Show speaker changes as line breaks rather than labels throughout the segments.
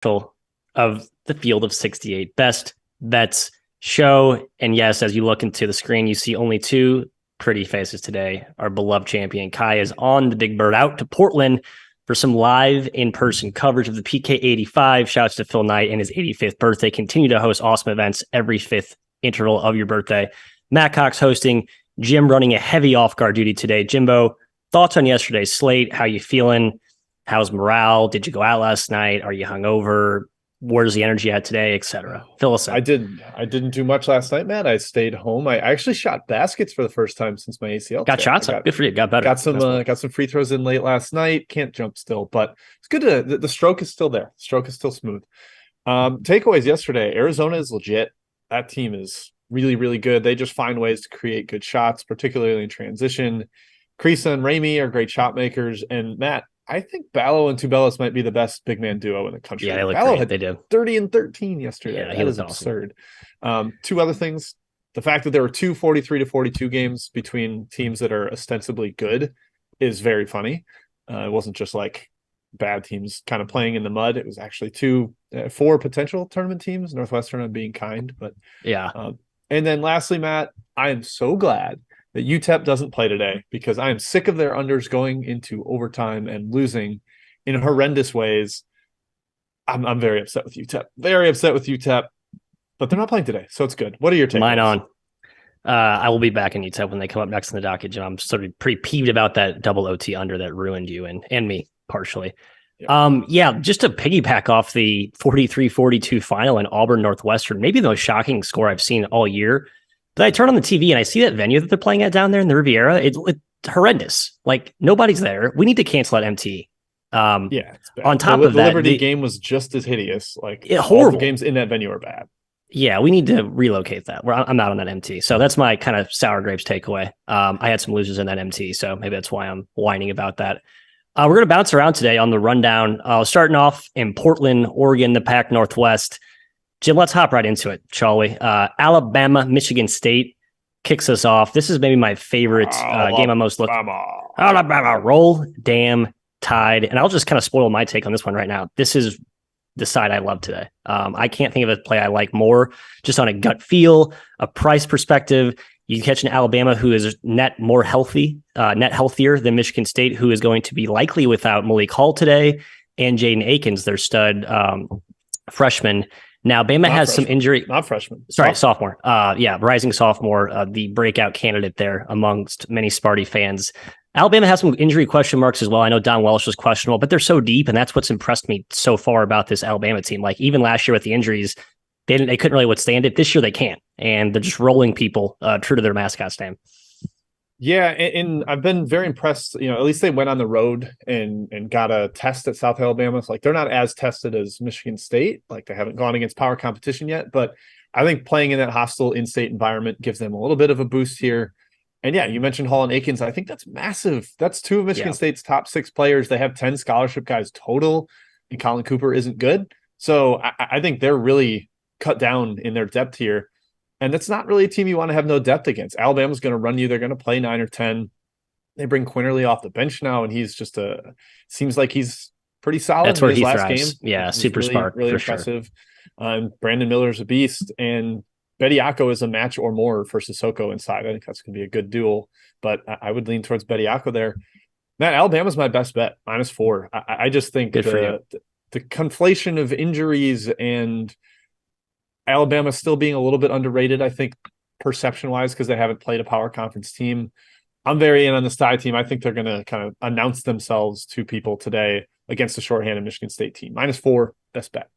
of the field of 68 best bets show. And yes, as you look into the screen, you see only two pretty faces today. Our beloved champion Kai is on the Big Bird out to Portland for some live in-person coverage of the PK 85. Shouts to Phil Knight and his 85th birthday. Continue to host awesome events every fifth interval of your birthday. Matt Cox hosting, Jim running a heavy off-guard duty today. Jimbo, thoughts on yesterday's slate? How you feeling? How's morale? Did you go out last night? Are you hungover? Where's the energy at today, etc.? Fill us in.
I didn't do much last night, Matt. I stayed home. I actually shot baskets for the first time since my ACL.
Got shots up. Good for you. Got better.
Got some free throws in late last night. Can't jump still, but it's good the stroke is still there. The stroke is still smooth. Takeaways yesterday. Arizona is legit. That team is really, really good. They just find ways to create good shots, particularly in transition. Krisa and Ramey are great shot makers. And Matt, I think Ballo and Tubelis might be the best big man duo in the country.
Yeah, they look
Ballo
great.
had
They do.
30 and 13 yesterday.
Yeah,
that is absurd. Awesome. Two other things. The fact that there were two 43-42 games between teams that are ostensibly good is very funny. It wasn't just like bad teams kind of playing in the mud. It was actually four potential tournament teams. Northwestern, I'm being kind, but
yeah.
And then lastly, Matt, I am so glad that UTEP doesn't play today because I am sick of their unders going into overtime and losing in horrendous ways. I'm very upset with UTEP. Very upset with UTEP, but they're not playing today, so it's good. What are your takes?
Mine on. I will be back in UTEP when they come up next in the docket. I'm sort of pretty peeved about that double OT under that ruined you and me partially. Yeah. Just to piggyback off the 43-42 final in Auburn Northwestern, maybe the most shocking score I've seen all year. But I turn on the TV and I see that venue that they're playing at down there in the Riviera. It's horrendous. Like nobody's there. We need to cancel that MT.
It's bad.
On top of
the
that,
Liberty game was just as hideous. Like
horrible.
All the games in that venue are bad.
Yeah, we need to relocate that. I'm not on that MT. So that's my kind of sour grapes takeaway. I had some losers in that MT, so maybe that's why I'm whining about that. We're going to bounce around today on the rundown. Starting off in Portland, Oregon, the Pac Northwest. Jim, let's hop right into it, shall we? Alabama, Michigan State kicks us off. This is maybe my favorite game I'm most looking at. Alabama, roll, damn, Tide. And I'll just kind of spoil my take on this one right now. This is the side I love today. I can't think of a play I like more, just on a gut feel, a price perspective. You catch an Alabama who is net healthier than Michigan State, who is going to be likely without Malik Hall today, and Jaden Akins, their stud freshman. Now, Bama has some injury.
Not freshman.
Sorry, sophomore. Rising sophomore, the breakout candidate there amongst many Sparty fans. Alabama has some injury question marks as well. I know Don Welsh was questionable, but they're so deep, and that's what's impressed me so far about this Alabama team. Like, even last year with the injuries, they couldn't really withstand it. This year they can, and they're just rolling people true to their mascot's name.
Yeah, and I've been very impressed. At least they went on the road and got a test at South Alabama. So, like, they're not as tested as Michigan State. Like, they haven't gone against power competition yet. But I think playing in that hostile in-state environment gives them a little bit of a boost here. And yeah, you mentioned Hall and Akins. I think that's massive. That's two of Michigan State's top 6 players. They have 10 scholarship guys total, and Colin Cooper isn't good. So I think they're really cut down in their depth here. And that's not really a team you want to have no depth against. Alabama's going to run you. They're going to play 9 or 10. They bring Quinterly off the bench now, and he's just seems like he's pretty solid.
That's where he
last
thrives.
game.
Yeah,
He's
super smart.
really impressive. Sure. Brandon Miller's a beast, and Bediako is a match or more for Sissoko inside. I think that's going to be a good duel, but I would lean towards Bediako there. Matt, Alabama's my best bet, -4. I just think the conflation of injuries and Alabama still being a little bit underrated, I think, perception-wise, because they haven't played a power conference team. I'm very in on this Tide team. I think they're going to kind of announce themselves to people today against the shorthanded Michigan State team. -4, best bet.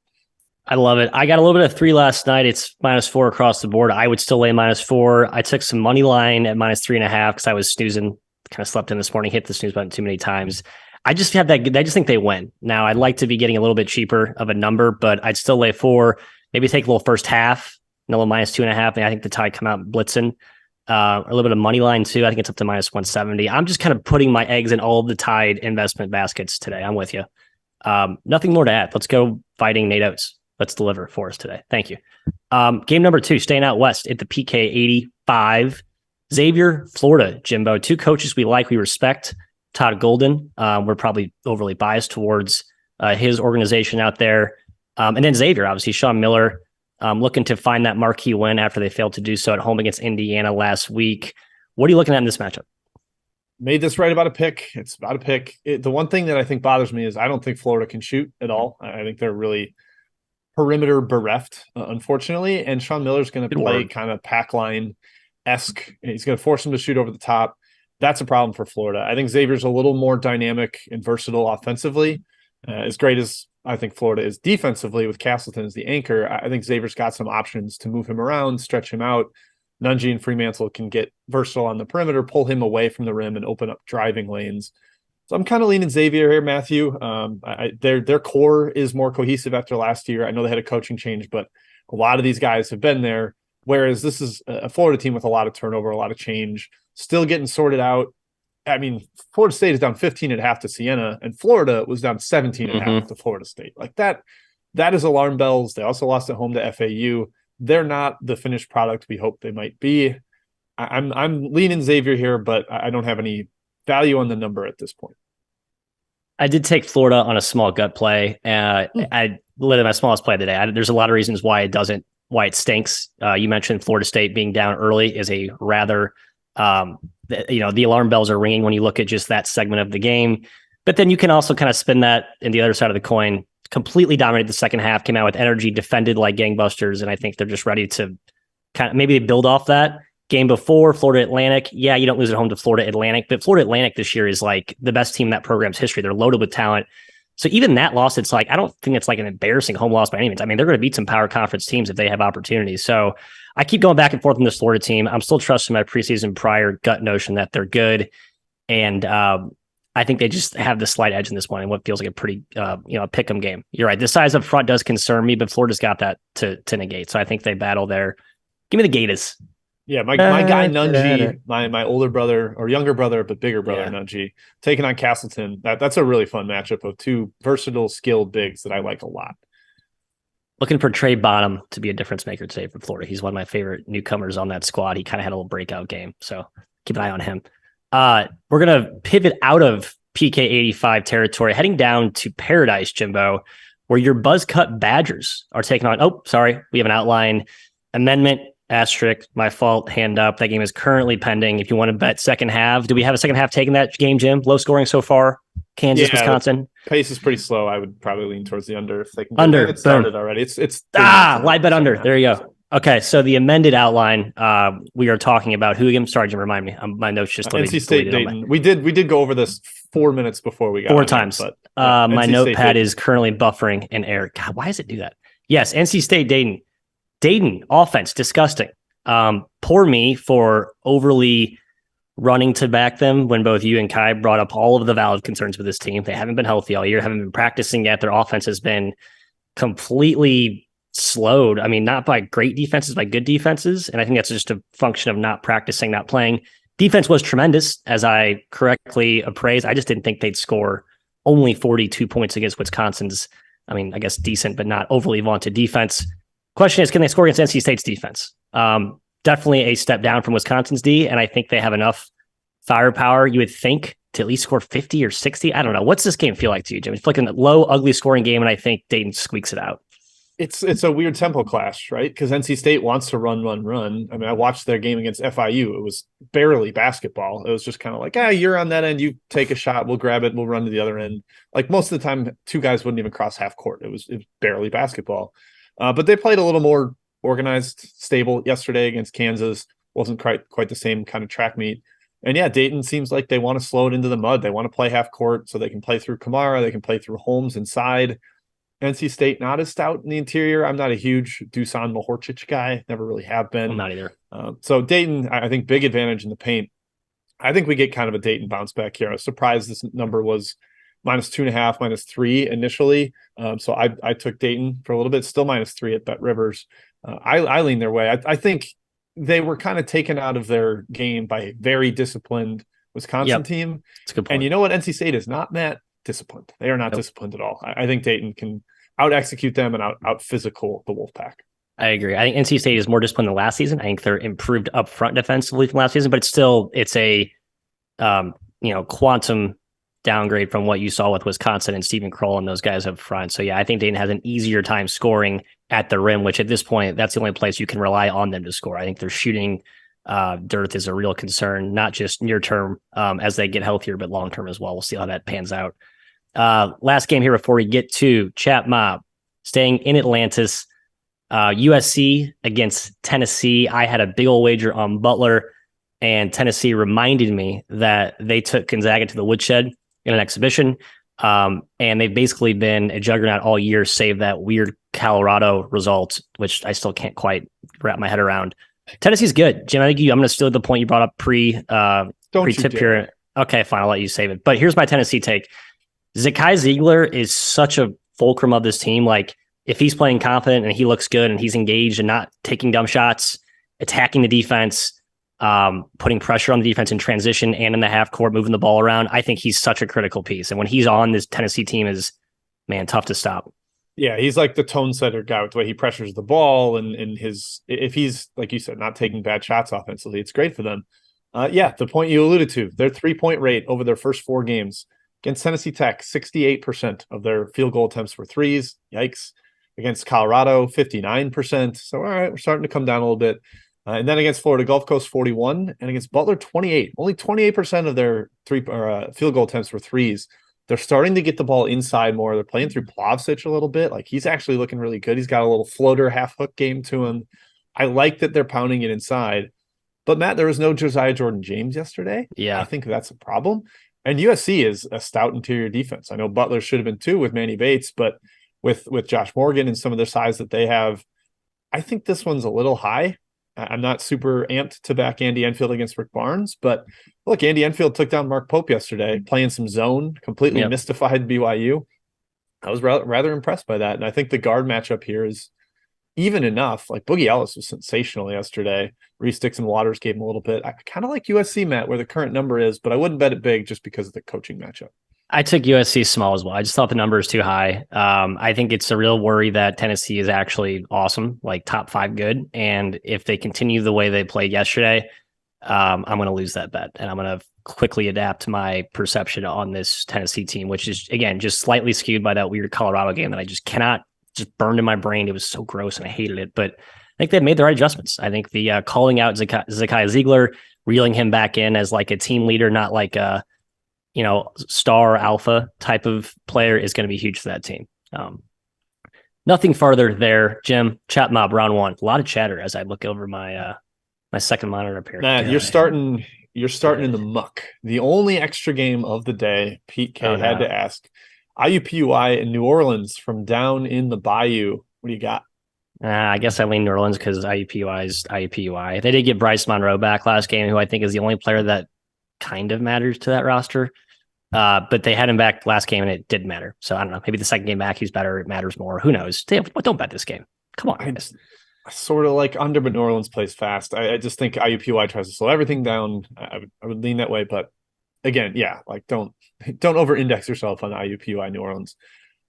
I love it. I got a little bit of 3 last night. It's -4 across the board. I would still lay -4. I took some money line at -3.5 because I was snoozing, kind of slept in this morning, hit the snooze button too many times. I just think they win. Now, I'd like to be getting a little bit cheaper of a number, but I'd still lay 4. Maybe take a little first half, a little -2.5. And I think the Tide come out blitzing. A little bit of money line too. I think it's up to -170. I'm just kind of putting my eggs in all of the Tide investment baskets today. I'm with you. Nothing more to add. Let's go fighting Nate Oates. Let's deliver for us today. Thank you. Game number 2, staying out west at the PK 85. Xavier, Florida, Jimbo. 2 coaches we like, we respect. Todd Golden. We're probably overly biased towards his organization out there. And then Xavier, obviously, Sean Miller, looking to find that marquee win after they failed to do so at home against Indiana last week. What are you looking at in this matchup?
Made this right about a pick. It's about a pick. The one thing that I think bothers me is I don't think Florida can shoot at all. I think they're really perimeter bereft, unfortunately. And Sean Miller's going to play kind of pack line-esque. He's going to force him to shoot over the top. That's a problem for Florida. I think Xavier's a little more dynamic and versatile offensively. As great as I think Florida is defensively with Castleton as the anchor, I think Xavier's got some options to move him around, stretch him out. Nunji and Fremantle can get versatile on the perimeter, pull him away from the rim and open up driving lanes. So I'm kind of leaning Xavier here, Matthew. Their core is more cohesive after last year. I know they had a coaching change, but a lot of these guys have been there, whereas this is a Florida team with a lot of turnover, a lot of change, still getting sorted out. I mean, Florida State is down 15 at half to Siena, and Florida was down 17 at half to Florida State. Like that is alarm bells. They also lost at home to FAU. They're not the finished product we hope they might be. I'm leaning Xavier here, but I don't have any value on the number at this point.
I did take Florida on a small gut play. I literally my smallest play of the day. There's a lot of reasons why it stinks. You mentioned Florida State being down early is a rather, the alarm bells are ringing when you look at just that segment of the game. But then you can also kind of spin that in the other side of the coin. Completely dominated the second half, came out with energy, defended like gangbusters, and I think they're just ready to kind of maybe build off that. Game before, Florida Atlantic. Yeah, you don't lose at home to Florida Atlantic, but Florida Atlantic this year is like the best team in that program's history. They're loaded with talent. So even that loss, it's like, I don't think it's like an embarrassing home loss by any means. I mean, they're going to beat some power conference teams if they have opportunities. So I keep going back and forth on this Florida team. I'm still trusting my preseason prior gut notion that they're good. And I think they just have the slight edge in this one and what feels like a pretty, pick 'em game. You're right. The size up front does concern me, but Florida's got that to negate. So I think they battle there. Give me the Gators.
Yeah, my guy Nunji, my older brother or younger brother, but bigger brother Nunji, taking on Castleton. That's a really fun matchup of two versatile, skilled bigs that I like a lot.
Looking for Trey Bonham to be a difference maker today for Florida. He's one of my favorite newcomers on that squad. He kind of had a little breakout game, so keep an eye on him. We're going to pivot out of PK 85 territory, heading down to Paradise, Jimbo, where your buzz cut Badgers are taking on. Oh, sorry. We have an outline amendment. Asterisk, my fault, hand up. That game is currently pending. If you want to bet second half, do we have a second half taking that game, Jim? Low scoring so far. Kansas, Wisconsin.
Pace is pretty slow. I would probably lean towards the under if they can.
Under.
It started already. It's
live bet under. There you go. Okay, so the amended outline, we are talking about who again? Sorry, Jim, remind me. My notes just
NC State Dayton. We did go over this 4 minutes before we got
4 times.
But
my notepad is currently buffering in error. God, why does it do that? Yes, NC State Dayton. Dayton offense, disgusting. Poor me for overly running to back them when both you and Kai brought up all of the valid concerns with this team. They haven't been healthy all year, haven't been practicing yet. Their offense has been completely slowed. I mean, not by great defenses, by good defenses. And I think that's just a function of not practicing, not playing. Defense was tremendous, as I correctly appraised. I just didn't think they'd score only 42 points against Wisconsin's, I mean, I guess decent, but not overly vaunted defense. Question is, can they score against NC State's defense? Definitely a step down from Wisconsin's D, and I think they have enough firepower, you would think, to at least score 50 or 60. I don't know. What's this game feel like to you, Jim? It's like a low, ugly scoring game, and I think Dayton squeaks it out.
It's a weird tempo clash, right? Because NC State wants to run. I mean, I watched their game against FIU. It was barely basketball. It was just kind of like, you're on that end. You take a shot. We'll grab it. We'll run to the other end. Like most of the time, two guys wouldn't even cross half court. It was barely basketball. But they played a little more organized, stable yesterday against Kansas. Wasn't quite the same kind of track meet. And yeah, Dayton seems like they want to slow it into the mud. They want to play half court so they can play through Kamara. They can play through Holmes inside. NC State, not as stout in the interior. I'm not a huge Dusan Mahorcic guy. Never really have been.
I'm not either.
So Dayton, I think big advantage in the paint. I think we get kind of a Dayton bounce back here. I was surprised this number was -2.5, -3 initially. So I took Dayton for a little bit, still -3 at BetRivers. I lean their way. I think they were kind of taken out of their game by a very disciplined Wisconsin team.
That's a good point.
And you know what? NC State is not that disciplined. They are not disciplined at all. I think Dayton can out-execute them and out-physical the Wolfpack.
I agree. I think NC State is more disciplined than last season. I think they're improved up front defensively from last season, but it's a quantum downgrade from what you saw with Wisconsin and Stephen Kroll and those guys up front. So yeah, I think Dayton has an easier time scoring at the rim, which at this point, that's the only place you can rely on them to score. I think their shooting dearth is a real concern, not just near term as they get healthier, but long term as well. We'll see how that pans out. Last game here before we get to Chat Mob, staying in Atlantis, USC against Tennessee. I had a big old wager on Butler, and Tennessee reminded me that they took Gonzaga to the woodshed in an exhibition. And they've basically been a juggernaut all year, save that weird Colorado result, which I still can't quite wrap my head around. Tennessee's good. Jim, I'm going to steal the point you brought up pre-tip here. Okay, fine. I'll let you save it. But here's my Tennessee take. Zakai Ziegler is such a fulcrum of this team. Like, if he's playing confident and he looks good and he's engaged and not taking dumb shots, attacking the defense, putting pressure on the defense in transition and in the half court, moving the ball around, I think he's such a critical piece. And when he's on, this Tennessee team is, man, tough to stop.
Yeah, he's like the tone setter guy with the way he pressures the ball and if he's, like you said, not taking bad shots offensively, it's great for them. The point you alluded to, their 3-point rate over their first 4 games against Tennessee Tech, 68% of their field goal attempts were threes. Yikes. Against Colorado, 59%. So, all right, we're starting to come down a little bit. And then against Florida Gulf Coast, 41, and against Butler, 28. Only 28% of their field goal attempts were threes. They're starting to get the ball inside more. They're playing through Plavsic a little bit. Like, he's actually looking really good. He's got a little floater half hook game to him. I like that they're pounding it inside. But Matt, there was no Josiah Jordan-James yesterday.
Yeah,
I think that's a problem. And USC is a stout interior defense. I know Butler should have been too with Manny Bates, but with Josh Morgan and some of their size that they have, I think this one's a little high. I'm not super amped to back Andy Enfield against Rick Barnes, but look, Andy Enfield took down Mark Pope yesterday, playing some zone, completely mystified BYU. I was rather impressed by that. And I think the guard matchup here is even enough. Like, Boogie Ellis was sensational yesterday. Reese Dixon Waters gave him a little bit. I kind of like USC, Matt, where the current number is, but I wouldn't bet it big just because of the coaching matchup.
I took USC small as well. I just thought the number is too high. I think it's a real worry that Tennessee is actually awesome, like top 5 good. And if they continue the way they played yesterday, I'm going to lose that bet. And I'm going to quickly adapt my perception on this Tennessee team, which is, again, just slightly skewed by that weird Colorado game that I just cannot, just burned in my brain. It was so gross and I hated it. But I think they've made the right adjustments. I think the calling out Zakai Ziegler, reeling him back in as like a team leader, not like a star alpha type of player, is going to be huge for that team. Nothing farther there. Jim, Chat Mob round 1. A lot of chatter as I look over my my second monitor up here.
Matt, you're starting in the muck. The only extra game of the day, Pete K had to ask. IUPUI in New Orleans from down in the Bayou. What do you got?
I guess I lean New Orleans because IUPUI is IUPUI. They did get Bryce Monroe back last game, who I think is the only player that kind of matters to that roster. But they had him back last game and it didn't matter. So I don't know. Maybe the second game back, he's better. It matters more. Who knows? Don't bet this game. Come on.
I sort of like under, but New Orleans plays fast. I just think IUPUI tries to slow everything down. I would lean that way. But again, like don't over-index yourself on IUPUI New Orleans.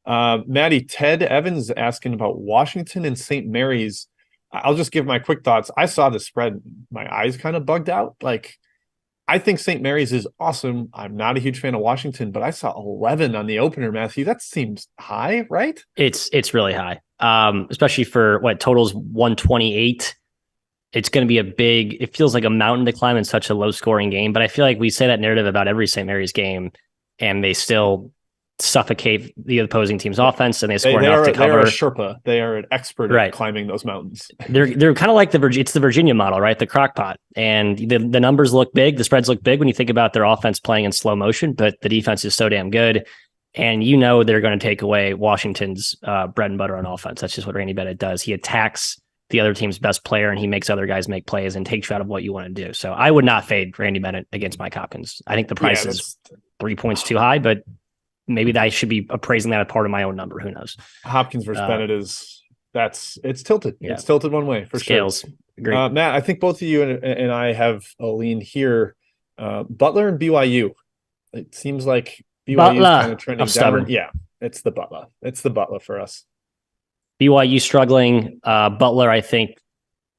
Maddie, Ted Evans asking about Washington and St. Mary's. I'll just give my quick thoughts. I saw the spread. My eyes kind of bugged out. Like, I think St. Mary's is awesome. I'm not a huge fan of Washington, but I saw 11 on the opener, Matthew. That seems high, right?
It's really high, especially for what totals 128. It's going to be it feels like a mountain to climb in such a low scoring game. But I feel like we say that narrative about every St. Mary's game, and they still suffocate the opposing team's offense, and they score enough to cover.
They're a Sherpa. They are an expert at climbing those mountains.
They're kind of like it's the Virginia model, right? The crock pot. And the numbers look big, the spreads look big when you think about their offense playing in slow motion, but the defense is so damn good. And they're going to take away Washington's bread and butter on offense. That's just what Randy Bennett does. He attacks the other team's best player, and he makes other guys make plays and takes you out of what you want to do. So I would not fade Randy Bennett against Mike Hopkins. I think the price is 3 points too high, but maybe I should be appraising that as part of my own number. Who knows?
Hopkins versus Bennett it's tilted. Yeah. It's tilted one way for
Scales.
Sure.
Agreed.
Matt, I think both of you and I have a lean here. Butler and BYU. It seems like BYU is kind of trending down.
Stubborn.
Yeah, it's the Butler. It's the Butler for us.
BYU struggling. Butler, I think,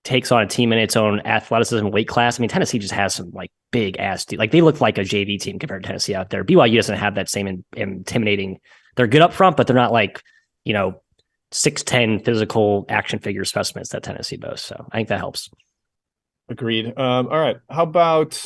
takes on a team in its own athleticism weight class. I mean, Tennessee just has some like big ass like they look like a JV team compared to Tennessee out there. BYU doesn't have that same intimidating. They're good up front, but they're not like 6'10" physical action figure specimens that Tennessee boasts. So I think that helps.
Agreed. All right. How about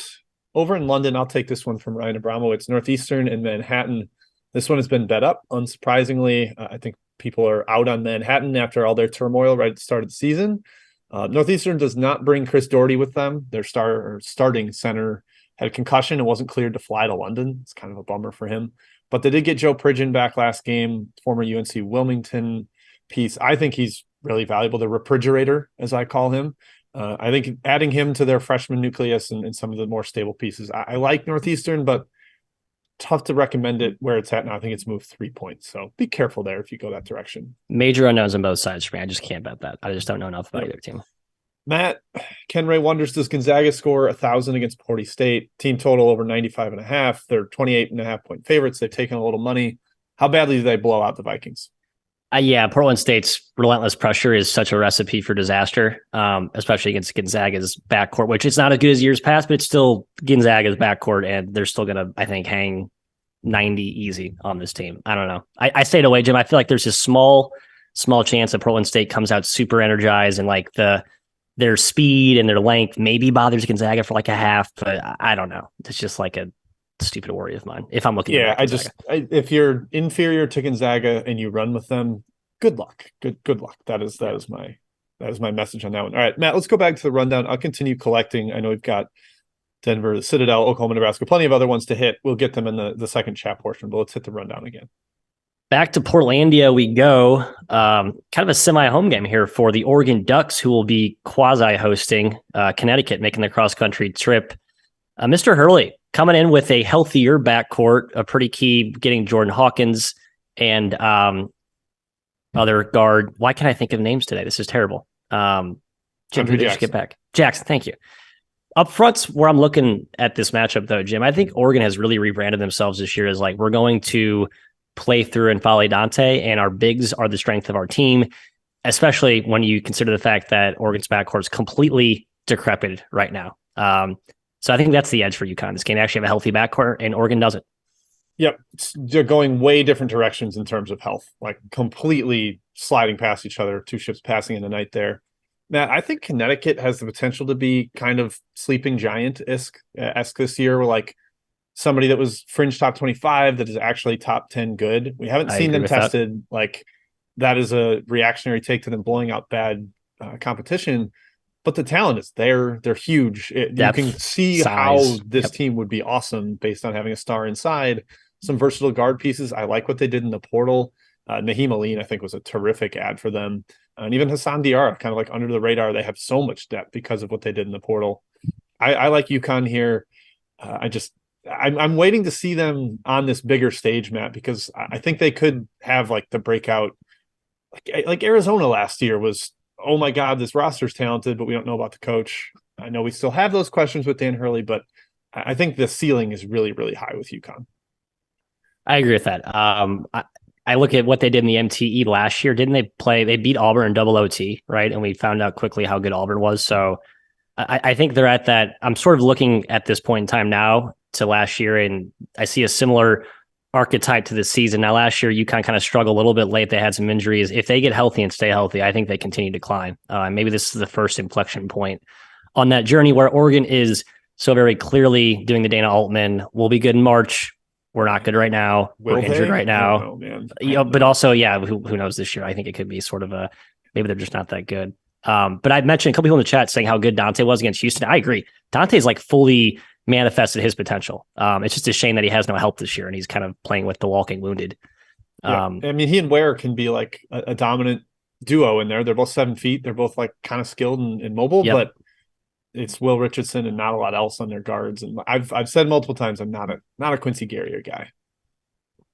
over in London? I'll take this one from Ryan Abramowitz. Northeastern and Manhattan. This one has been bet up, unsurprisingly. I think people are out on Manhattan after all their turmoil right at the start of the season. Northeastern does not bring Chris Doherty with them. Their starting center had a concussion and wasn't cleared to fly to London. It's kind of a bummer for him. But they did get Joe Pridgeon back last game, former UNC Wilmington piece. I think he's really valuable. The refrigerator, as I call him. I think adding him to their freshman nucleus and some of the more stable pieces. I like Northeastern, but tough to recommend it where it's at now. I think it's moved 3 points. So be careful there if you go that direction.
Major unknowns on both sides for me. I just can't bet that. I just don't know enough about either team.
Matt, Ken Ray wonders, does Gonzaga score 1,000 against Porty State? Team total over 95.5. They're 28.5 point favorites. They've taken a little money. How badly do they blow out the Vikings?
Yeah, Portland State's relentless pressure is such a recipe for disaster, especially against Gonzaga's backcourt, which is not as good as years past, but it's still Gonzaga's backcourt, and they're still going to, I think, hang 90 easy on this team. I don't know. I stayed away, Jim. I feel like there's a small chance that Portland State comes out super energized and like their speed and their length maybe bothers Gonzaga for like a half, but I don't know. It's just like a stupid worry of mine if I'm looking at
if you're inferior to Gonzaga and you run with them, good luck. Good luck. That is my message on that one. All right, Matt, let's go back to the rundown. I'll continue collecting. I know we've got Denver, the Citadel, Oklahoma, Nebraska, plenty of other ones to hit. We'll get them in the second chat portion, but let's hit the rundown again.
Back to Portlandia we go. Kind of a semi-home game here for the Oregon Ducks, who will be quasi-hosting Connecticut, making the cross-country trip. Mr. Hurley coming in with a healthier backcourt, a pretty key, getting Jordan Hawkins and other guard. Why can't I think of names today? This is terrible. Jim, who did you get back? Jackson, thank you. Up front's where I'm looking at this matchup, though, Jim. I think Oregon has really rebranded themselves this year as like, we're going to play through and Fale Dante, and our bigs are the strength of our team, especially when you consider the fact that Oregon's backcourt is completely decrepit right now. So I think that's the edge for UConn. This game actually have a healthy backcourt, and Oregon doesn't.
Yep. They're going way different directions in terms of health, like completely sliding past each other, two ships passing in the night there. Matt, I think Connecticut has the potential to be kind of sleeping giant-esque this year, where like somebody that was fringe top 25 that is actually top 10 good. We haven't seen them tested. Like that is a reactionary take to them blowing out bad competition. But the talent is there. They're huge. You can see how this team would be awesome based on having a star inside. Some versatile guard pieces. I like what they did in the portal. Naheem Aline, I think, was a terrific ad for them. And even Hassan Diarra, kind of like under the radar. They have so much depth because of what they did in the portal. I like UConn here. I'm waiting to see them on this bigger stage, Matt, because I think they could have like the breakout. Like Arizona last year was, oh my God, this roster's talented, but we don't know about the coach. I know we still have those questions with Dan Hurley, but I think the ceiling is really, really high with UConn.
I agree with that. I look at what they did in the MTE last year. Didn't they play? They beat Auburn in double OT, right? And we found out quickly how good Auburn was. So I think they're at that. I'm sort of looking at this point in time now to last year, and I see a similar archetype to this season. Now, last year, UConn kind of struggled a little bit late. They had some injuries. If they get healthy and stay healthy, I think they continue to climb. Maybe this is the first inflection point on that journey where Oregon is so very clearly doing the Dana Altman. We'll be good in March. We're not good right now. We're injured right now. But also, who knows this year? I think it could be sort of maybe they're just not that good. But I mentioned a couple people in the chat saying how good Dante was against Houston. I agree. Dante's like fully manifested his potential. It's just a shame that he has no help this year and he's kind of playing with the walking wounded.
I mean, he and Ware can be like a dominant duo in there. They're both 7 feet. They're both like kind of skilled and mobile, but it's Will Richardson and not a lot else on their guards. And I've said multiple times, I'm not a Quincy Guerrier guy.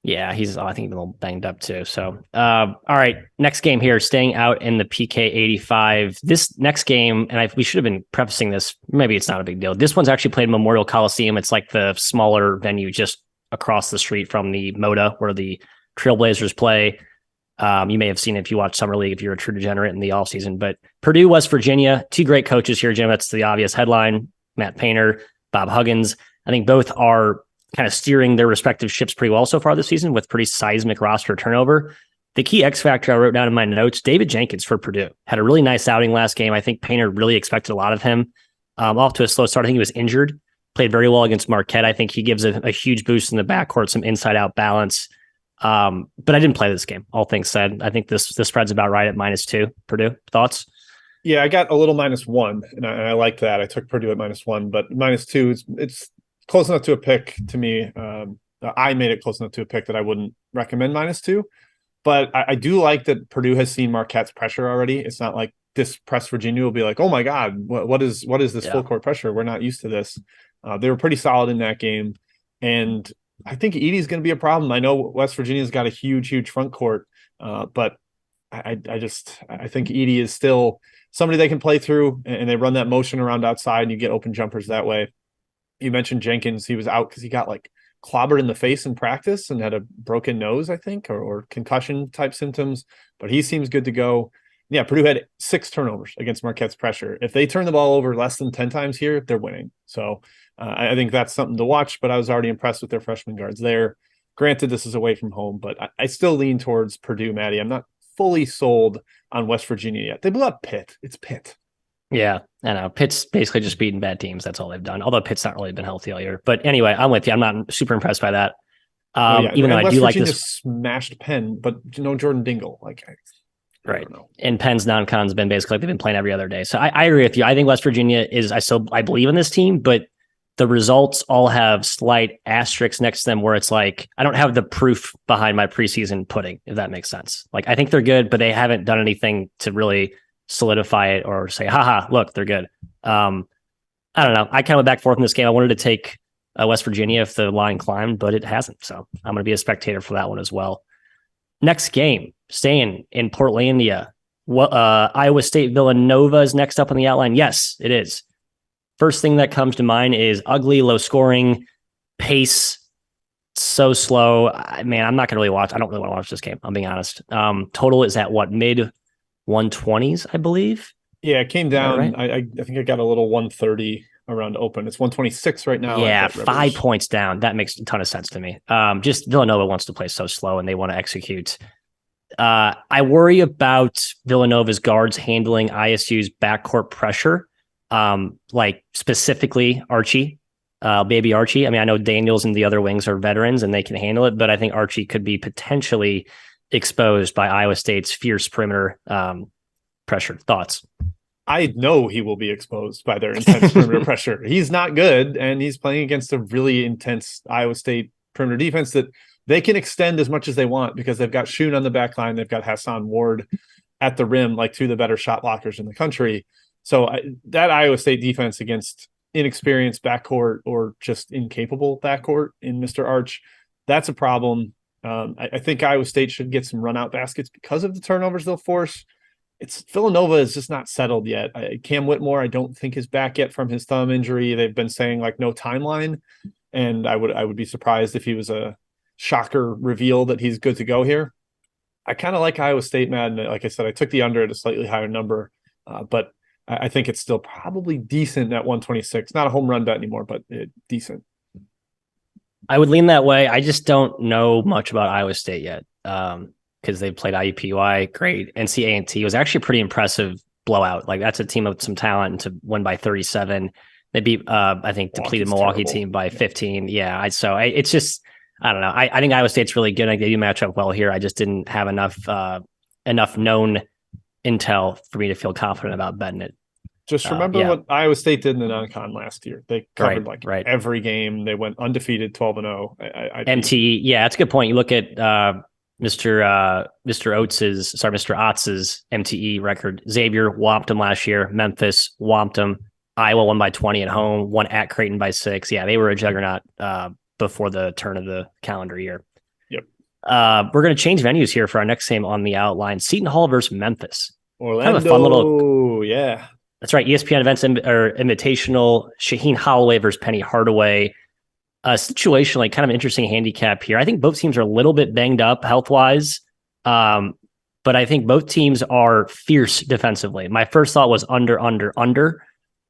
Yeah, he's I think a little banged up too. So, all right, next game here, staying out in the PK 85. This next game, and we should have been prefacing this. Maybe it's not a big deal. This one's actually played in Memorial Coliseum. It's like the smaller venue just across the street from the Moda where the Trailblazers play. You may have seen it if you watch Summer League, if you're a true degenerate in the offseason. But Purdue, West Virginia, two great coaches here, Jim. That's the obvious headline. Matt Painter, Bob Huggins. I think both are kind of steering their respective ships pretty well so far this season with pretty seismic roster turnover. The key X factor I wrote down in my notes, David Jenkins for Purdue. Had a really nice outing last game. I think Painter really expected a lot of him. Off to a slow start. I think he was injured. Played very well against Marquette. I think he gives a huge boost in the backcourt, some inside-out balance. But I didn't play this game, all things said. I think this spread's about right at -2. Purdue, thoughts?
Yeah, I got a little -1, and I like that. I took Purdue at -1, but -2, it's close enough to a pick to me. I made it close enough to a pick that I wouldn't recommend -2. But I do like that Purdue has seen Marquette's pressure already. It's not like this press Virginia will be like, oh my God, what is this full court pressure? We're not used to this. They were pretty solid in that game. And I think Edey's going to be a problem. I know West Virginia's got a huge front court, but I think Edey is still somebody they can play through, and they run that motion around outside and you get open jumpers that way. You mentioned Jenkins. He was out because he got like clobbered in the face in practice and had a broken nose, I think, or concussion type symptoms, but he seems good to go. Yeah, Purdue had 6 turnovers against Marquette's pressure. If they turn the ball over less than 10 times here, they're winning. So I think that's something to watch, but I was already impressed with their freshman guards there. Granted, this is away from home, but I still lean towards Purdue, Maddie. I'm not fully sold on West Virginia yet. They blew up Pitt. It's Pitt.
Yeah, I know. Pitt's basically just beating bad teams. That's all they've done. Although Pitt's not really been healthy all year. But anyway, I'm with you. I'm not super impressed by that. Even though I do like this.
Smashed Penn, but no Jordan Dingle.
Right. And Penn's non-con's been basically they've been playing every other day. So I agree with you. I think West Virginia is I believe in this team, but the results all have slight asterisks next to them where it's like I don't have the proof behind my preseason pudding, if that makes sense. Like I think they're good, but they haven't done anything to really solidify it or say, haha, look, they're good. I don't know. I kind of went back and forth in this game. I wanted to take West Virginia if the line climbed, but it hasn't. So I'm going to be a spectator for that one as well. Next game, staying in Portlandia. Iowa State Villanova is next up on the outline. Yes, it is. First thing that comes to mind is ugly, low scoring, pace, so slow. Man, I'm not going to really watch. I don't really want to watch this game. I'm being honest. Total is at what, mid 120s, I believe.
Yeah, it came down.
Right?
I think I got a little 130 around open. It's 126 right now.
Yeah, 5 points down. That makes a ton of sense to me. Just Villanova wants to play so slow and they want to execute. I worry about Villanova's guards handling ISU's backcourt pressure. Like specifically Archie, baby Archie. I mean, I know Daniels and the other wings are veterans and they can handle it, but I think Archie could be potentially exposed by Iowa State's fierce perimeter pressure. Thoughts?
I know he will be exposed by their intense perimeter pressure. He's not good, and he's playing against a really intense Iowa State perimeter defense that they can extend as much as they want because they've got Shun on the back line. They've got Hassan Ward at the rim, like two of the better shot blockers in the country. So that Iowa State defense against inexperienced backcourt or just incapable backcourt in Mr. Arch, that's a problem. I think Iowa State should get some run out baskets because of the turnovers they'll force. Villanova is just not settled yet. Cam Whitmore, I don't think is back yet from his thumb injury. They've been saying like no timeline, and I would be surprised if he was a shocker reveal that he's good to go here. I kind of like Iowa State, man. Like I said, I took the under at a slightly higher number, but I think it's still probably decent at 126. Not a home run bet anymore, but decent.
I would lean that way. I just don't know much about Iowa State yet. Because they've played IUPUI, great. NC-A&T was actually a pretty impressive blowout. Like that's a team with some talent, and to win by 37. They beat, I think, depleted Milwaukee team by 15. Yeah, it's just, I don't know. I think Iowa State's really good. I think they do match up well here. I just didn't have enough known intel for me to feel confident about betting it.
Just remember what Iowa State did in the non-con last year. They covered every game. They went undefeated 12-0.
MT, yeah, that's a good point. You look at Mr. Otz's MTE record. Xavier whomped him last year. Memphis whomped him. Iowa won by 20 at home, won at Creighton by 6. Yeah, they were a juggernaut before the turn of the calendar year.
Yep.
We're going to change venues here for our next game on the outline. Seton Hall versus Memphis.
Orlando.
Kind of a fun little.
Yeah.
That's right. ESPN Events Invitational. Shaheen Holloway versus Penny Hardaway. Situation like kind of an interesting handicap here. I think both teams are a little bit banged up health-wise, but I think both teams are fierce defensively. My first thought was under.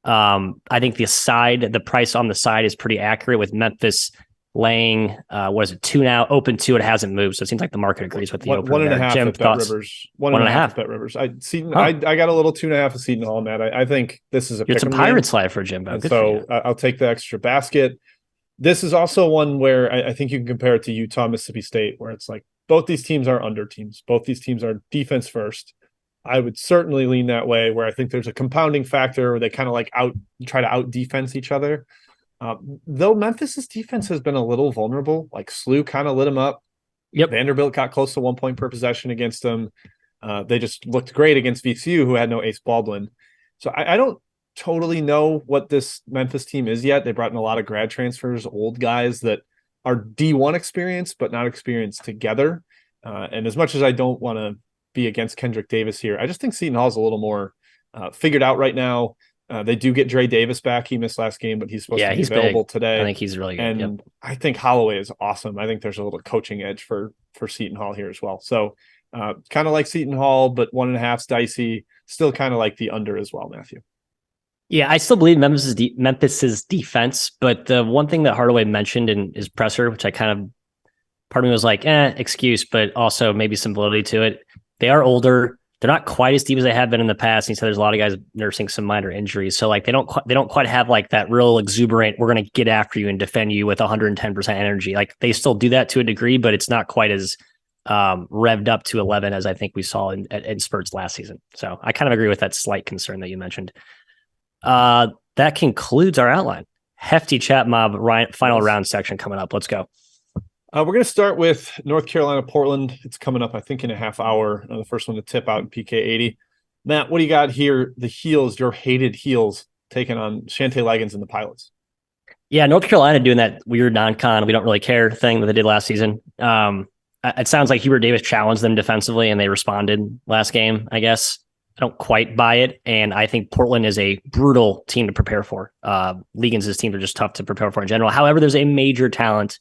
I think the price on the side is pretty accurate with Memphis laying, what is it, 2 now, open 2. It hasn't moved. So it seems like the market agrees with the opener.
1.5
Jim,
at
thoughts?
BetRivers. 1.5 at BetRivers. I got a little 2.5 at Seton Hall, Matt. I think this is a
It's a Pirate slide for Jimbo. Good
so I'll take the extra basket. This is also one where I think you can compare it to Utah, Mississippi State, where it's like both these teams are under teams. Both these teams are defense first. I would certainly lean that way, where I think there's a compounding factor where they kind of like try to out defense each other. Though Memphis's defense has been a little vulnerable, like SLU kind of lit them up.
Yep.
Vanderbilt got close to 1 point per possession against them. They just looked great against VCU, who had no Ace Baldwin. So I don't totally know what this Memphis team is yet. They brought in a lot of grad transfers, old guys that are D1 experienced, but not experienced together. And as much as I don't want to be against Kendrick Davis here, I just think Seton Hall's a little more figured out right now. They do get Dre Davis back. He missed last game, but he's supposed to be available today.
I think he's really good.
And I think Holloway is awesome. I think there's a little coaching edge for Seton Hall here as well. So kind of like Seton Hall, but 1.5's dicey. Still kind of like the under as well, Matthew.
Yeah, I still believe Memphis's defense, but the one thing that Hardaway mentioned in his presser, which I kind of, part of me was like, excuse, but also maybe some validity to it. They are older. They're not quite as deep as they have been in the past. And he said there's a lot of guys nursing some minor injuries. So like they don't quite have like that real exuberant, we're going to get after you and defend you with 110% energy. Like they still do that to a degree, but it's not quite as revved up to 11 as I think we saw in spurts last season. So I kind of agree with that slight concern that you mentioned. That concludes our outline. Hefty chat mob final round section coming up. Let's go.
We're going to start with North Carolina, Portland. It's coming up, I think, in a half hour. The first one to tip out in PK 80. Matt, what do you got here? The Heels, your hated Heels, taking on Shantay Legans and the Pilots.
Yeah, North Carolina doing that weird non-con, we don't really care thing that they did last season. It sounds like Hubert Davis challenged them defensively and they responded last game, I guess. I don't quite buy it. And I think Portland is a brutal team to prepare for. Legans' teams are just tough to prepare for in general. However, there's a major talent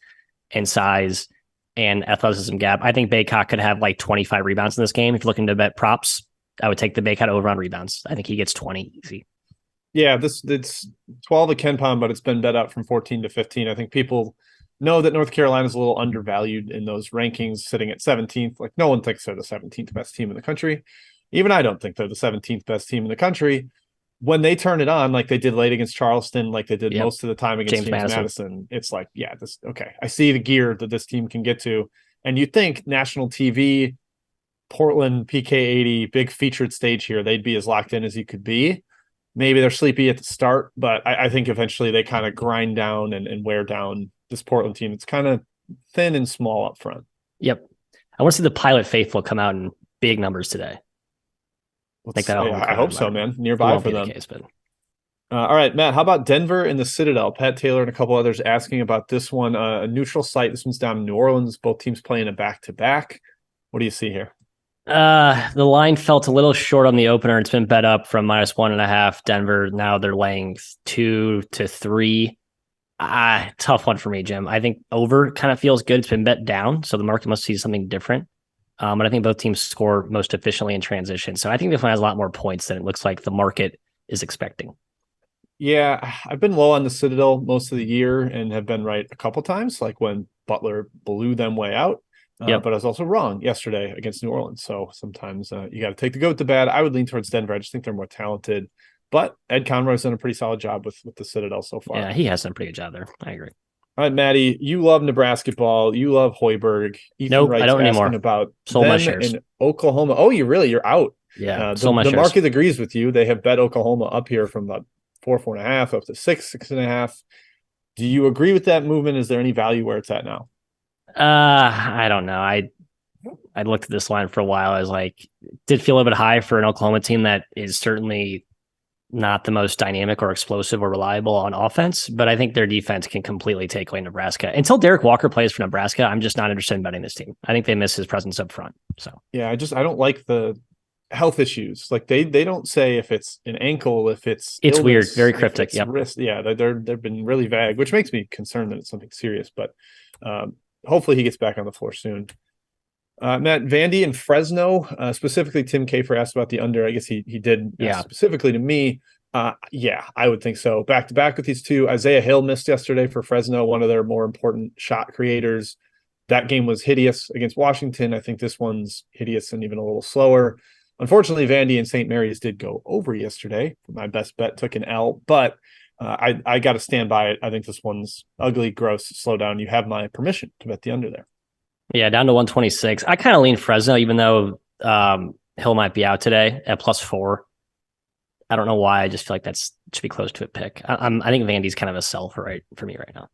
and size and athleticism gap. I think Baycott could have like 25 rebounds in this game. If you're looking to bet props, I would take the Baycott over on rebounds. I think he gets 20 easy.
Yeah, it's 12 at KenPom, but it's been bet up from 14 to 15. I think people know that North Carolina is a little undervalued in those rankings, sitting at 17th. Like no one thinks they're the 17th best team in the country. Even I don't think they're the 17th best team in the country. When they turn it on, like they did late against Charleston, like they did most of the time against James Madison, it's like, yeah, I see the gear that this team can get to. And you think national TV, Portland, PK 80, big featured stage here, they'd be as locked in as you could be. Maybe they're sleepy at the start, but I think eventually they kind of grind down and wear down this Portland team. It's kind of thin and small up front.
Yep. I want to see the Pilot faithful come out in big numbers today.
I hope so, man. Nearby for them.
Case, but...
all right, Matt, how about Denver and the Citadel? Pat Taylor and a couple others asking about this one. A neutral site. This one's down in New Orleans. Both teams playing a back-to-back. What do you see here?
The line felt a little short on the opener. It's been bet up from -1.5 Denver. Now they're laying 2 to 3. Tough one for me, Jim. I think over kind of feels good. It's been bet down, so the market must see something different. But I think both teams score most efficiently in transition. So I think this one has a lot more points than it looks like the market is expecting.
Yeah, I've been low on the Citadel most of the year and have been right a couple times, like when Butler blew them way out. But I was also wrong yesterday against New Orleans. So sometimes you got to take the goat to bad. I would lean towards Denver. I just think they're more talented. But Ed Conroy's done a pretty solid job with the Citadel so far.
Yeah, he has done a pretty good job there. I agree.
All right, Maddie, you love Nebraska ball. You love Hoiberg.
Nope, I don't anymore.
About
sold my shares
in Oklahoma. Oh, you're out.
Yeah,
the market agrees with you. They have bet Oklahoma up here from about 4.5 up to 6.5. Do you agree with that movement? Is there any value where it's at now?
I don't know. I looked at this line for a while. I was like, did feel a little bit high for an Oklahoma team that is certainly not the most dynamic or explosive or reliable on offense, but I think their defense can completely take away Nebraska. Until Derek Walker plays for Nebraska, I'm just not interested in betting this team. I think they miss his presence up front. So
yeah, I don't like the health issues. Like they don't say if it's an ankle, if it's illness,
weird, very cryptic.
Yep. Wrist. Yeah, they've been really vague, which makes me concerned that it's something serious. But hopefully he gets back on the floor soon. Matt, Vandy and Fresno, specifically Tim Kafer asked about the under. I guess he did specifically to me. Yeah, I would think so. Back to back with these two. Isaiah Hill missed yesterday for Fresno, one of their more important shot creators. That game was hideous against Washington. I think this one's hideous and even a little slower. Unfortunately, Vandy and St. Mary's did go over yesterday. My best bet took an L, but I got to stand by it. I think this one's ugly, gross, slow down. You have my permission to bet the under there.
Yeah, down to 126. I kind of lean Fresno, even though Hill might be out today at +4. I don't know why. I just feel like that's should be close to a pick. I think Vandy's kind of a sell for me right now.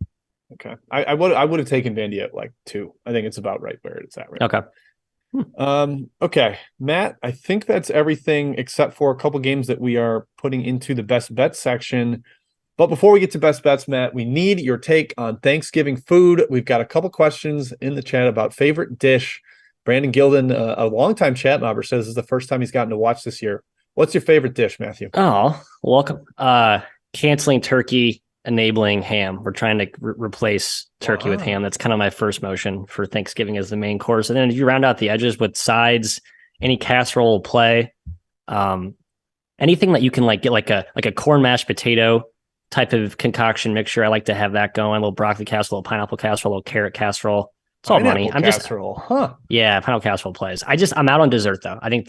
Okay, I would have taken Vandy at like 2. I think it's about right where it's at right
Okay.
Okay, Matt, I think that's everything except for a couple games that we are putting into the best bet section. But before we get to best bets, Matt, we need your take on Thanksgiving food. We've got a couple questions in the chat about favorite dish. Brandon Gilden, a longtime chat member, says this is the first time he's gotten to watch this year. What's your favorite dish, Matthew?
Oh, welcome. Canceling turkey, enabling ham. We're trying to replace turkey with ham. That's kind of my first motion for Thanksgiving as the main course. And then if you round out the edges with sides, any casserole will play. Anything that you can like get like a corn mashed potato type of concoction mixture. I like to have that going. A little broccoli casserole, a little pineapple casserole, a little carrot casserole. It's all money.
Casserole,
yeah, pineapple casserole plays. I'm out on dessert though. I think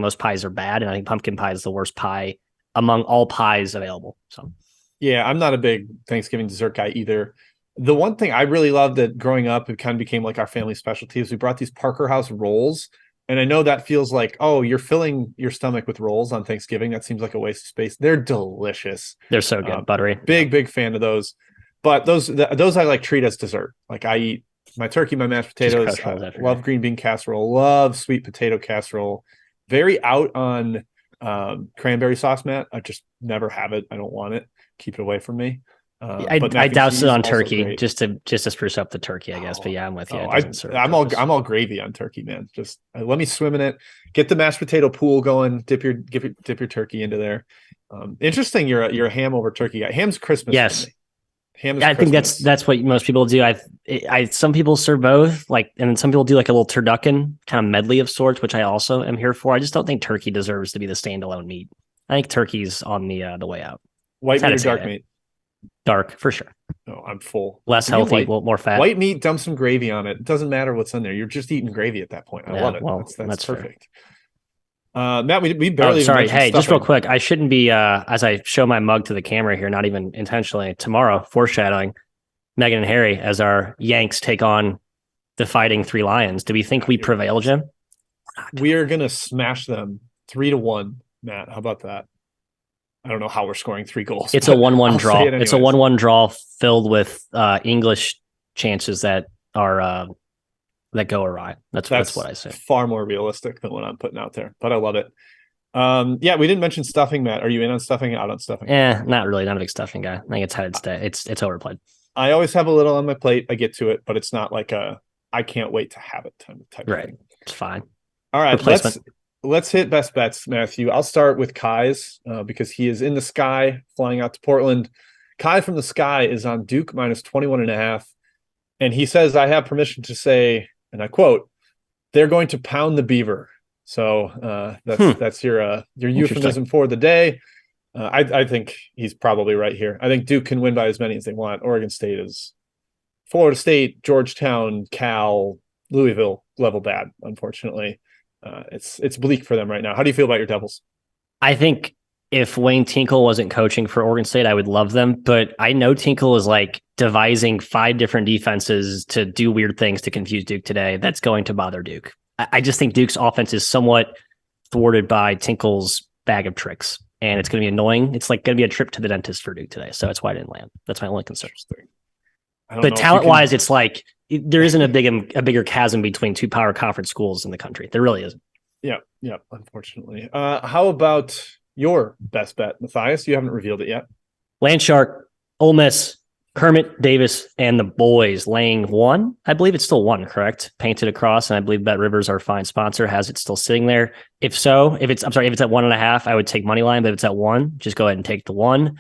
most pies are bad, and I think pumpkin pie is the worst pie among all pies available. So,
yeah, I'm not a big Thanksgiving dessert guy either. The one thing I really loved that growing up, it kind of became like our family specialty is we brought these Parker House rolls. And I know that feels like, oh, you're filling your stomach with rolls on Thanksgiving. That seems like a waste of space. They're delicious.
They're so good, buttery.
Big fan of those. But those I like treat as dessert. Like I eat my turkey, my mashed potatoes. Love green bean casserole. Love sweet potato casserole. Very out on cranberry sauce, Matt. I just never have it. I don't want it. Keep it away from me.
I douse it on turkey just to spruce up the turkey, I guess. But yeah, I'm with you.
I'm all gravy on turkey, man. Just let me swim in it. Get the mashed potato pool going. Dip your turkey into there. Interesting. You're a ham over turkey guy. Ham's Christmas.
Yes.
Ham is
I think that's what most people do. Some people serve both, and some people do like a little turducken kind of medley of sorts, which I also am here for. I just don't think turkey deserves to be the standalone meat. I think turkey's on the way out.
White meat or dark meat?
Dark, for sure.
Oh, I'm full.
Less healthy, more fat.
White meat, dump some gravy on it. It doesn't matter what's in there. You're just eating gravy at that point. I love it. Well, that's perfect. Matt, we barely.
Sorry. Hey, just real quick. I shouldn't be, as I show my mug to the camera here, not even intentionally. Tomorrow, foreshadowing, Meghan and Harry as our Yanks take on the Fighting Three Lions. Do we think we prevail, Jim?
We are going to smash them 3-1, Matt. How about that? I don't know how we're scoring 3 goals.
It's a 1-1 draw. It's a 1-1 draw filled with English chances that are that go awry. That's what I say.
Far more realistic than what I'm putting out there, but I love it. Yeah, we didn't mention stuffing, Matt. Are you in on stuffing? Out on stuffing?
Not really. Not a big stuffing guy. I think it's headed today. It's overplayed.
I always have a little on my plate. I get to it, but it's not like I can't wait to have it type
right.
Thing.
It's fine.
All right, let's hit best bets, Matthew. I'll start with Kai's because he is in the sky flying out to Portland. Kai from the sky is on Duke minus 21.5. And he says, I have permission to say, and I quote, they're going to pound the Beaver. So that's your euphemism for the day. I think he's probably right here. I think Duke can win by as many as they want. Oregon State is Florida State, Georgetown, Cal, Louisville level bad, unfortunately. It's bleak for them right now. How do you feel about your Devils?
I think if Wayne Tinkle wasn't coaching for Oregon State, I would love them. But I know Tinkle is like devising 5 different defenses to do weird things to confuse Duke today. That's going to bother Duke. I just think Duke's offense is somewhat thwarted by Tinkle's bag of tricks. And it's going to be annoying. It's like going to be a trip to the dentist for Duke today. So that's why I didn't land. That's my only concern. But talent-wise, it's like there isn't a bigger chasm between 2 power conference schools in the country. There really isn't.
Yeah, unfortunately. How about your best bet, Matthias? You haven't revealed it yet.
Landshark, Ole Miss, Kermit, Davis, and the boys laying 1. I believe it's still 1, correct? Painted across, and I believe BetRivers, our fine sponsor, has it still sitting there. If so, if it's at 1.5, I would take money line, but if it's at 1, just go ahead and take the 1.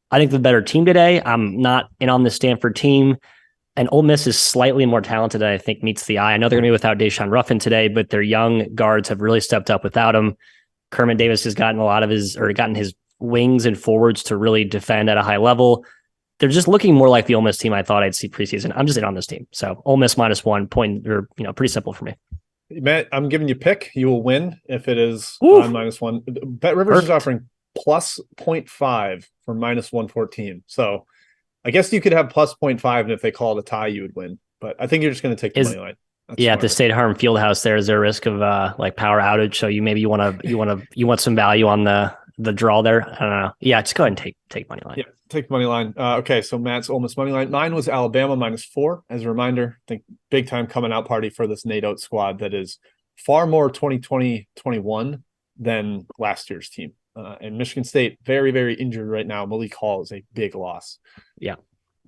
I think the better team today. I'm not in on the Stanford team, and Ole Miss is slightly more talented than I think meets the eye. I know they're going to be without Deshaun Ruffin today, but their young guards have really stepped up without him. Kermit Davis has gotten gotten his wings and forwards to really defend at a high level. They're just looking more like the Ole Miss team I thought I'd see preseason. I'm just in on this team. So Ole Miss -1 point, or pretty simple for me.
Matt, I'm giving you pick. You will win if it is on -1. BetRivers is offering plus 0.5 for -114. So I guess you could have plus 0.5, and if they call it a tie, you would win. But I think you're just going to take the money line.
At the State Farm Fieldhouse, there is a risk of power outage. So you want some value on the draw there. I don't know. Yeah, just go ahead and take money line.
Yeah, take money line. Okay, so Matt's Ole Miss money line. Mine was Alabama -4. As a reminder, I think big time coming out party for this Nate Oates squad that is far more 2020-21 than last year's team. And Michigan State very, very injured right now. Malik Hall is a big loss.
Yeah.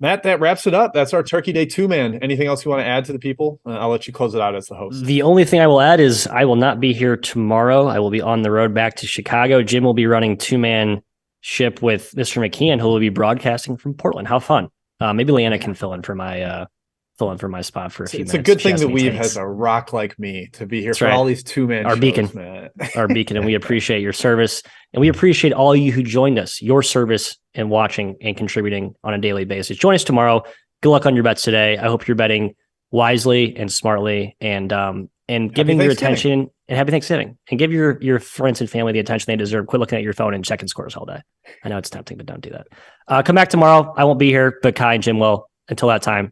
Matt, that wraps it up. That's our Turkey Day 2-man. Anything else you want to add to the people? I'll let you close it out as the host.
The only thing I will add is I will not be here tomorrow. I will be on the road back to Chicago. Jim will be running 2-man ship with Mr. McKeon, who will be broadcasting from Portland. How fun. Maybe Leanna can fill in for my spot for a few minutes.
It's a good thing that Weave has a rock like me to be here for all these 2-man shows,
beacon,
Matt.
Our beacon, and we appreciate your service. And we appreciate all you who joined us, your service and watching and contributing on a daily basis. Join us tomorrow. Good luck on your bets today. I hope you're betting wisely and smartly and giving your attention, and happy Thanksgiving, and give your friends and family the attention they deserve. Quit looking at your phone and checking scores all day. I know it's tempting, but don't do that. Come back tomorrow. I won't be here, but Kai and Jim will. Until that time,